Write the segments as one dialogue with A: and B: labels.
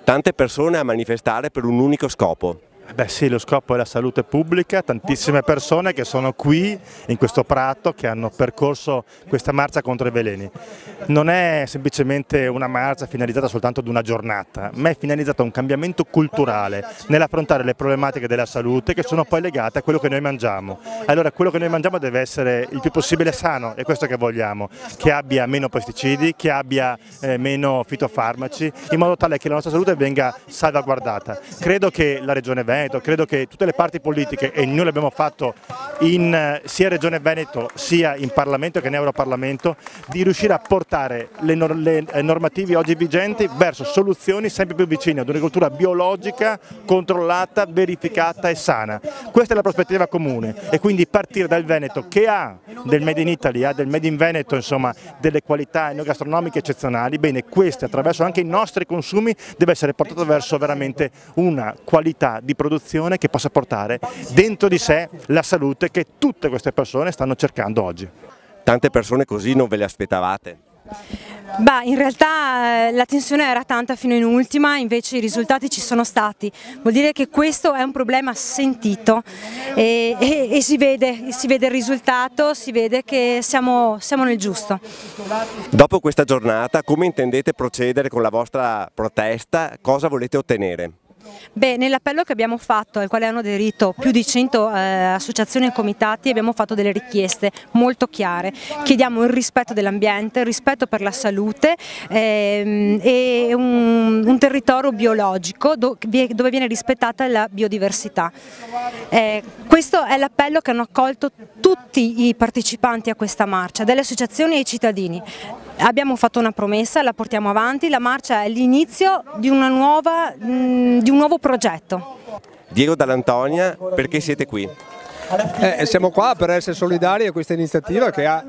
A: Tante persone a manifestare per un unico scopo.
B: Beh sì, lo scopo è la salute pubblica, tantissime persone che sono qui in questo prato che hanno percorso questa marcia contro i veleni. Non è semplicemente una marcia finalizzata soltanto ad una giornata, ma è finalizzata a un cambiamento culturale nell'affrontare le problematiche della salute che sono poi legate a quello che noi mangiamo. Allora quello che noi mangiamo deve essere il più possibile sano, è questo che vogliamo, che abbia meno pesticidi, che abbia meno fitofarmaci, in modo tale che la nostra salute venga salvaguardata. Credo che la Regione Veneto, credo che tutte le parti politiche, e noi l'abbiamo fatto in sia Regione Veneto sia in Parlamento che in Europarlamento, di riuscire a portare le normative oggi vigenti verso soluzioni sempre più vicine ad un'agricoltura biologica, controllata, verificata e sana. Questa è la prospettiva comune e quindi partire dal Veneto, che ha del Made in Italy, ha del Made in Veneto, insomma delle qualità enogastronomiche eccezionali, bene, queste attraverso anche i nostri consumi deve essere portato verso veramente una qualità di produzione che possa portare dentro di sé la salute che tutte queste persone stanno cercando oggi.
A: Tante persone così non ve le aspettavate?
C: Beh, in realtà la tensione era tanta fino in ultima, invece i risultati ci sono stati. Vuol dire che questo è un problema sentito e si vede il risultato, si vede che siamo nel giusto.
A: Dopo questa giornata, come intendete procedere con la vostra protesta? Cosa volete ottenere?
C: Beh, nell'appello che abbiamo fatto, al quale hanno aderito più di 100 associazioni e comitati, abbiamo fatto delle richieste molto chiare. Chiediamo il rispetto dell'ambiente, il rispetto per la salute e un territorio biologico dove viene rispettata la biodiversità. Questo è l'appello che hanno accolto tutti i partecipanti a questa marcia, dalle associazioni ai cittadini. Abbiamo fatto una promessa, la portiamo avanti, la marcia è l'inizio di un nuovo progetto.
A: Diego Dall'Antonia, perché siete qui?
D: Siamo qua per essere solidari a questa iniziativa che ha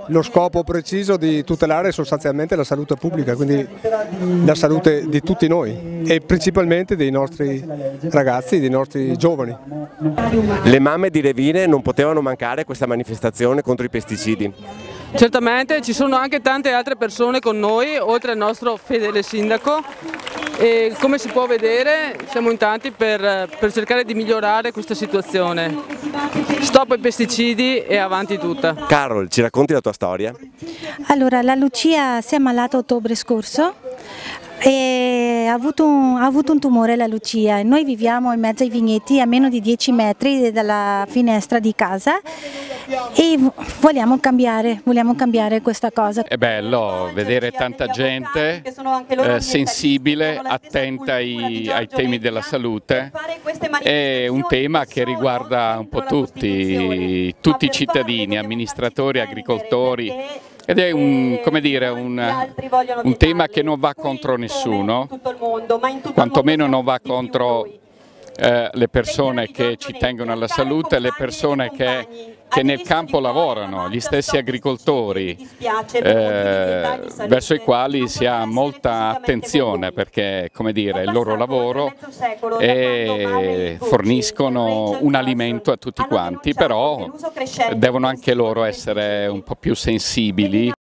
D: lo scopo preciso di tutelare sostanzialmente la salute pubblica, quindi la salute di tutti noi e principalmente dei nostri ragazzi, dei nostri giovani.
A: Le mamme di Revine non potevano mancare a questa manifestazione contro i pesticidi.
E: Certamente ci sono anche tante altre persone con noi, oltre al nostro fedele sindaco, e come si può vedere siamo in tanti per cercare di migliorare questa situazione. Stop ai pesticidi e avanti tutta.
A: Carol, ci racconti la tua storia?
F: Allora, la Lucia si è ammalata ottobre scorso e ha avuto un tumore la Lucia. Noi viviamo in mezzo ai vigneti a meno di 10 metri dalla finestra di casa e vogliamo cambiare questa cosa.
G: È bello vedere tanta gente sensibile, attenta ai temi della salute. È un tema che riguarda un po' tutti i cittadini, amministratori, agricoltori. Ed è un tema che non va contro nessuno, quantomeno non va contro le persone che ci tengono alla salute, le persone che nel campo lavorano, gli stessi agricoltori, verso i quali si ha molta attenzione perché, come dire, il loro lavoro e forniscono un alimento a tutti quanti, però devono anche loro essere un po' più sensibili